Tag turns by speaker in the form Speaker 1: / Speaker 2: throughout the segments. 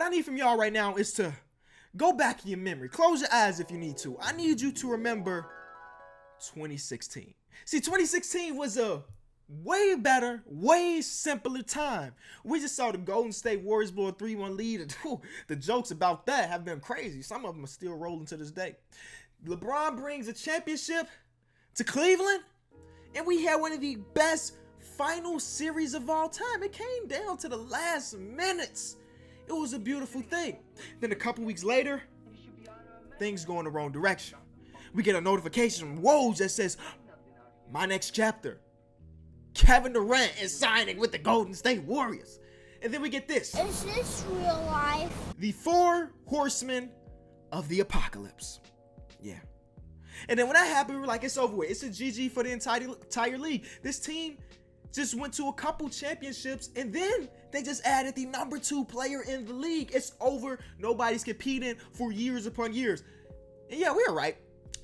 Speaker 1: I need from y'all right now is to go back in your memory. Close your eyes if you need to. I need you to remember 2016. See, 2016 was a way better, way simpler time. We just saw the Golden State Warriors blow a 3-1 lead, and the jokes about that have been crazy. Some of them are still rolling to this day. LeBron brings a championship to Cleveland, and we had one of the best final series of all time. It came down to the last minutes. It was a beautiful thing. Then a couple weeks later, things go in the wrong direction. We get a notification from Woj that says, my next chapter, Kevin Durant is signing with the Golden State Warriors. And then we get this.
Speaker 2: Is this real life?
Speaker 1: The 4 horsemen of the apocalypse. Yeah. And then when that happened, we were like, it's over with. It's a GG for the entire league. This team just went to a couple championships, and then they just added the number 2 player in the league. It's over. Nobody's competing for years upon years. And yeah, we were right.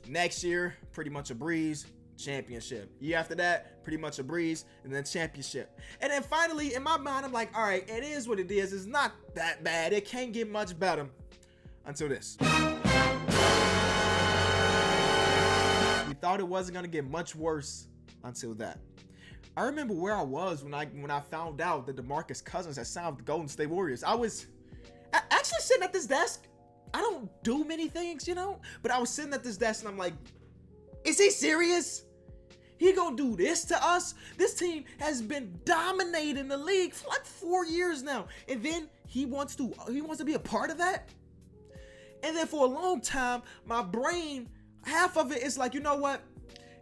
Speaker 1: Next year, pretty much a breeze. Championship. Year after that, pretty much a breeze, and then championship. And then finally, in my mind, I'm like, all right, it is what it is. It's not that bad. It can't get much better until this. We thought it wasn't gonna get much worse until that. I remember where I was when I found out that DeMarcus Cousins had signed with the Golden State Warriors. I was actually sitting at this desk. I don't do many things, you know, but I was sitting at this desk and I'm like, is he serious? He gonna do this to us? This team has been dominating the league for like 4 years now, and then he wants to be a part of that. And then for a long time, my brain, half of it is like, you know what?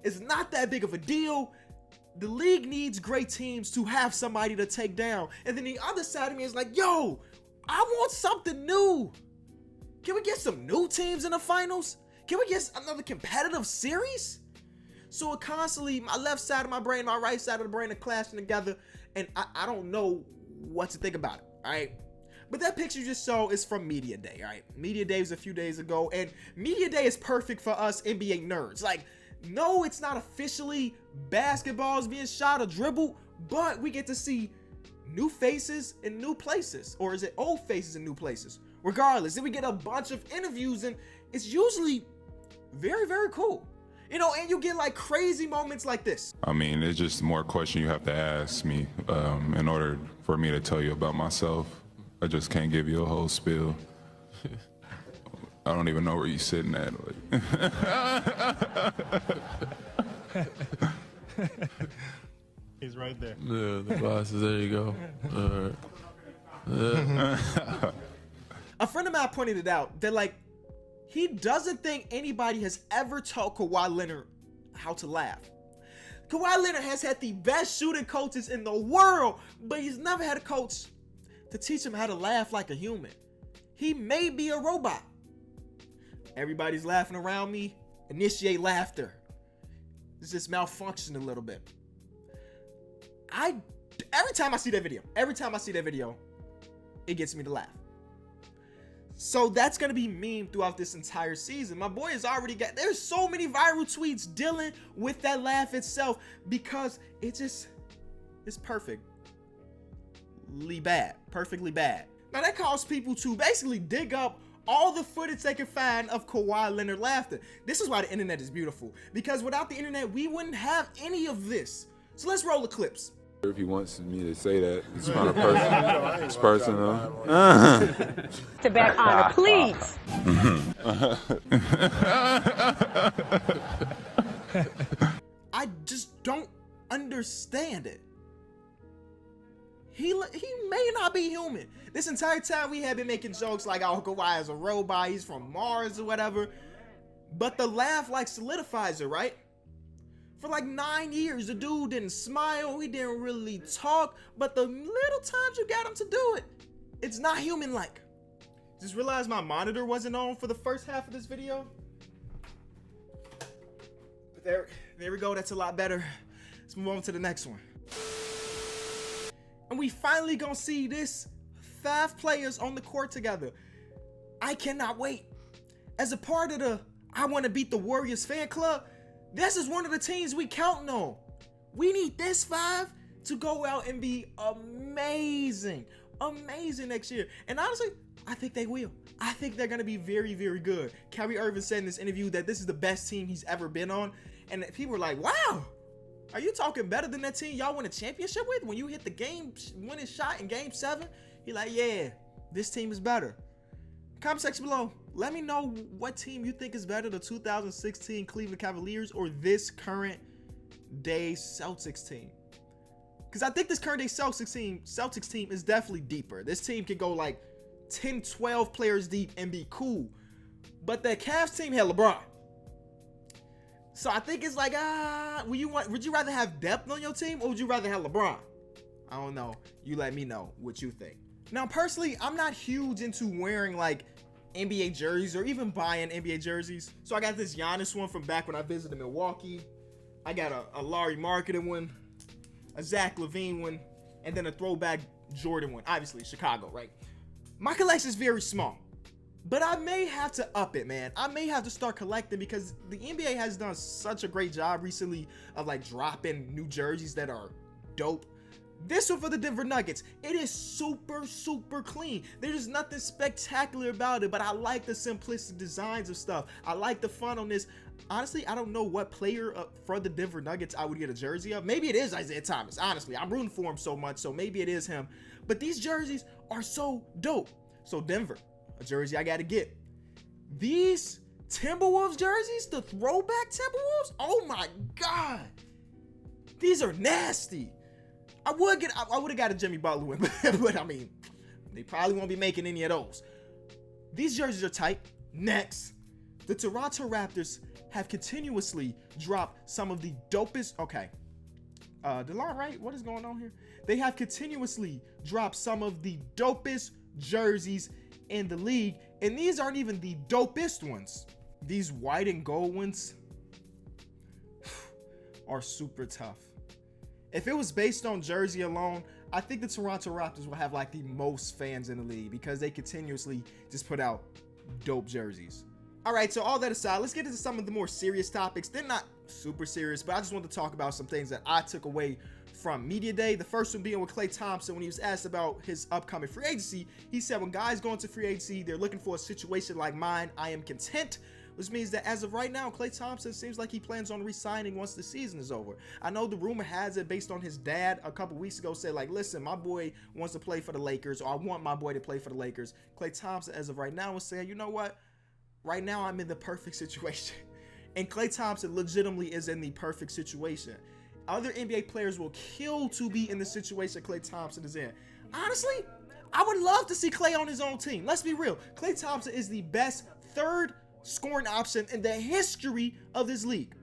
Speaker 1: It's not that big of a deal. The league needs great teams to have somebody to take down. And then the other side of me is like, yo, I want something new. Can we get some new teams in the finals? Can we get another competitive series? So it constantly, my left side of my brain, my right side of the brain are clashing together, and I don't know what to think about it, all right? But that picture you just saw is from Media Day, all right? Media Day was a few days ago, and Media Day is perfect for us NBA nerds. Like, no, it's not officially basketballs being shot or dribbled, but we get to see new faces in new places. Or is it old faces in new places? Regardless, then we get a bunch of interviews, and it's usually very, very cool. You know, and you get like crazy moments like this.
Speaker 3: I mean, it's just more questions you have to ask me in order for me to tell you about myself. I just can't give you a whole spiel. I don't even know where you're sitting at.
Speaker 4: He's right there.
Speaker 5: Yeah, the boss is there. You go.
Speaker 1: A friend of mine pointed it out that like, he doesn't think anybody has ever taught Kawhi Leonard how to laugh. Kawhi Leonard has had the best shooting coaches in the world, but he's never had a coach to teach him how to laugh like a human. He may be a robot. Everybody's laughing around me. Initiate laughter. It's just malfunctioned a little bit. Every time I see that video, it gets me to laugh. So that's going to be meme throughout this entire season. My boy has already there's so many viral tweets dealing with that laugh itself because it's perfectly bad. Now that caused people to basically dig up all the footage they can find of Kawhi Leonard laughter. This is why the internet is beautiful, because without the internet, we wouldn't have any of this. So let's roll the clips.
Speaker 3: If he wants me to say that, it's kind of personal. It's personal.
Speaker 6: To back honor, please.
Speaker 1: I just don't understand it. He may not be human. This entire time we have been making jokes like, oh, Kawhi is a robot, he's from Mars or whatever. But the laugh like solidifies it, right? For like 9 years, the dude didn't smile, he didn't really talk, but the little times you got him to do it, it's not human-like. Just realized my monitor wasn't on for the first half of this video. But there we go, that's a lot better. Let's move on to the next one. And we finally gonna see this 5 players on the court together. I cannot wait. As a part of the I Want to Beat the Warriors fan club, this is one of the teams we counting on. We need this 5 to go out and be amazing next year. And honestly, I think they will. I think they're going to be very, very good. Kyrie Irving said in this interview that this is the best team he's ever been on. And people were like, wow, are you talking better than that team y'all won a championship with when you hit the game-winning shot in Game 7? He like, yeah, this team is better. Comment section below. Let me know what team you think is better, the 2016 Cleveland Cavaliers or this current day Celtics team. Because I think this current day Celtics team is definitely deeper. This team can go like 10, 12 players deep and be cool. But that Cavs team had LeBron. So I think it's like, would you rather have depth on your team or would you rather have LeBron? I don't know. You let me know what you think. Now, personally, I'm not huge into wearing like NBA jerseys or even buying NBA jerseys. So I got this Giannis one from back when I visited Milwaukee. I got a Larry Marketing one, a Zach LaVine one, and then a throwback Jordan one. Obviously, Chicago, right? My collection is very small, but I may have to up it, man. I may have to start collecting because the NBA has done such a great job recently of like dropping new jerseys that are dope. This one for the Denver Nuggets, it is super, super clean. There's nothing spectacular about it, but I like the simplistic designs of stuff. I like the fun on this. Honestly, I don't know what player for the Denver Nuggets I would get a jersey of. Maybe it is Isaiah Thomas. Honestly, I'm rooting for him so much, so maybe it is him. But these jerseys are so dope. So Denver, a jersey I got to get. These Timberwolves jerseys, the throwback Timberwolves, oh my God. These are nasty. I would have got a Jimmy Butler one, but I mean, they probably won't be making any of those. These jerseys are tight. Next, the Toronto Raptors have continuously dropped some of the dopest. Okay, DeLon, right? What is going on here? They have continuously dropped some of the dopest jerseys in the league, and these aren't even the dopest ones. These white and gold ones are super tough. If it was based on jersey alone, I think the Toronto Raptors will have like the most fans in the league because they continuously just put out dope jerseys. All right, so all that aside, let's get into some of the more serious topics. They're not super serious, but I just want to talk about some things that I took away from Media Day. The first one being with Klay Thompson. When he was asked about his upcoming free agency, he said, when guys go into free agency, they're looking for a situation like mine. I am content. Which means that as of right now, Klay Thompson seems like he plans on re-signing once the season is over. I know the rumor has it based on his dad a couple weeks ago said like, listen, my boy wants to play for the Lakers, or I want my boy to play for the Lakers. Klay Thompson, as of right now, is saying, you know what? Right now, I'm in the perfect situation. And Klay Thompson legitimately is in the perfect situation. Other NBA players will kill to be in the situation Klay Thompson is in. Honestly, I would love to see Klay on his own team. Let's be real. Klay Thompson is the best third scoring option in the history of this league.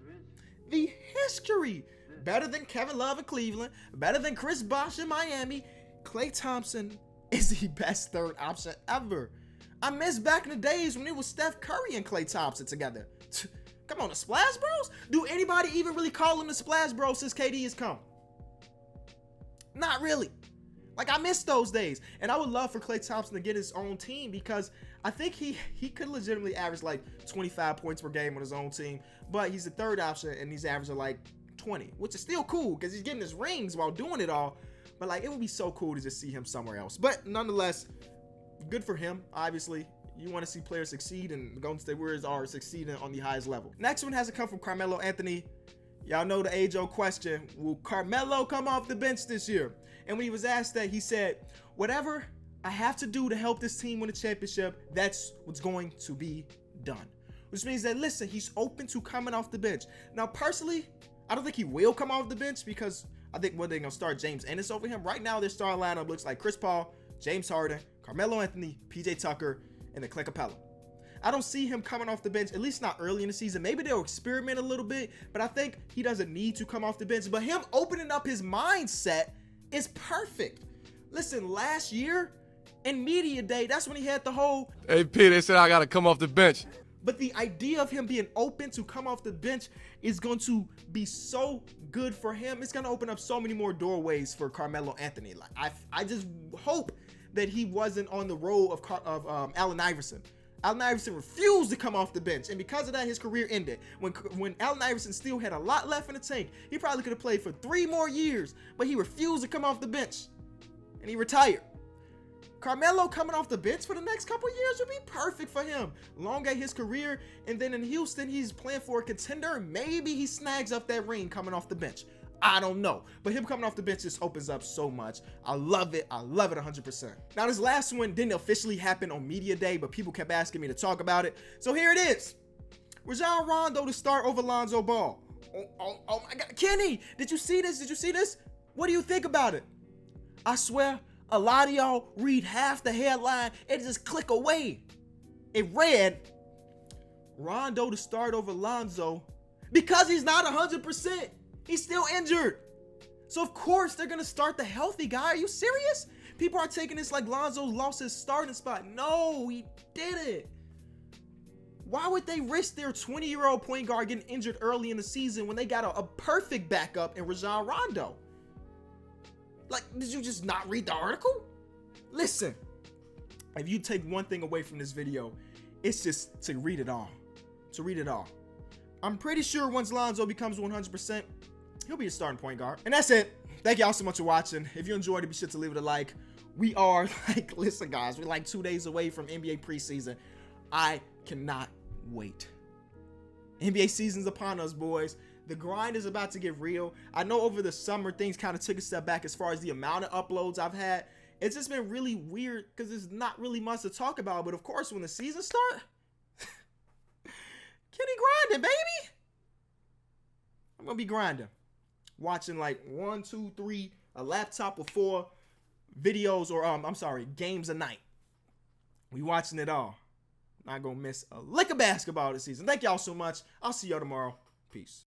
Speaker 1: The history. Better than Kevin Love in Cleveland, better than Chris Bosh in Miami. Klay Thompson is the best third option ever. I miss back in the days when it was Steph Curry and Klay Thompson together. Come on, the Splash Bros? Do anybody even really call them the Splash Bros since KD has come? Not really. Like, I miss those days. And I would love for Klay Thompson to get his own team because I think he could legitimately average like 25 points per game on his own team. But he's the third option and he's averaging like 20, which is still cool because he's getting his rings while doing it all. But like, it would be so cool to just see him somewhere else. But nonetheless, good for him. Obviously, you want to see players succeed, and the Golden State Warriors are succeeding on the highest level. Next one has to come from Carmelo Anthony. Y'all know the age-old question, will Carmelo come off the bench this year? And when he was asked that, he said, whatever I have to do to help this team win a championship, that's what's going to be done. Which means that, listen, he's open to coming off the bench. Now, personally, I don't think he will come off the bench because I think they're going to start James Ennis over him. Right now, their starting lineup looks like Chris Paul, James Harden, Carmelo Anthony, PJ Tucker, and then Clint Capella. I don't see him coming off the bench, at least not early in the season. Maybe they'll experiment a little bit, but I think he doesn't need to come off the bench. But him opening up his mindset is perfect. Listen, last year in Media Day, that's when he had the whole,
Speaker 5: Hey, P, they said I got to come off the bench.
Speaker 1: but the idea of him being open to come off the bench is going to be so good for him. It's going to open up so many more doorways for Carmelo Anthony. Like I just hope that he wasn't on the role of Allen Iverson. Allen Iverson refused to come off the bench, and because of that, his career ended. When Allen Iverson still had a lot left in the tank, he probably could have played for 3 more years, but he refused to come off the bench, and he retired. Carmelo coming off the bench for the next couple years would be perfect for him. Elongate his career, and then in Houston, he's playing for a contender. Maybe he snags up that ring coming off the bench. I don't know. But him coming off the bench just opens up so much. I love it. I love it 100%. Now, this last one didn't officially happen on Media Day, but people kept asking me to talk about it. So here it is. Rajon Rondo to start over Lonzo Ball. Oh my God. Kenny, did you see this? Did you see this? What do you think about it? I swear, a lot of y'all read half the headline and just click away. It read, Rondo to start over Lonzo because he's not 100%. He's still injured. So of course they're going to start the healthy guy. Are you serious? People are taking this like Lonzo lost his starting spot. No, he didn't. Why would they risk their 20-year-old point guard getting injured early in the season when they got a perfect backup in Rajon Rondo? Like, did you just not read the article? Listen, if you take one thing away from this video, it's just to read it all. To read it all. I'm pretty sure once Lonzo becomes 100%, he'll be a starting point guard. And that's it. Thank y'all so much for watching. If you enjoyed it, be sure to leave it a like. We are, listen guys, we're like 2 days away from NBA preseason. I cannot wait. NBA season's upon us, boys. The grind is about to get real. I know over the summer, things kind of took a step back as far as the amount of uploads I've had. It's just been really weird because there's not really much to talk about. But of course, when the season starts, Kenny grinding, baby. I'm going to be grinding. Watching like 1, 2, 3, a laptop with 4 videos or, games a night. We watching it all. Not going to miss a lick of basketball this season. Thank y'all so much. I'll see y'all tomorrow. Peace.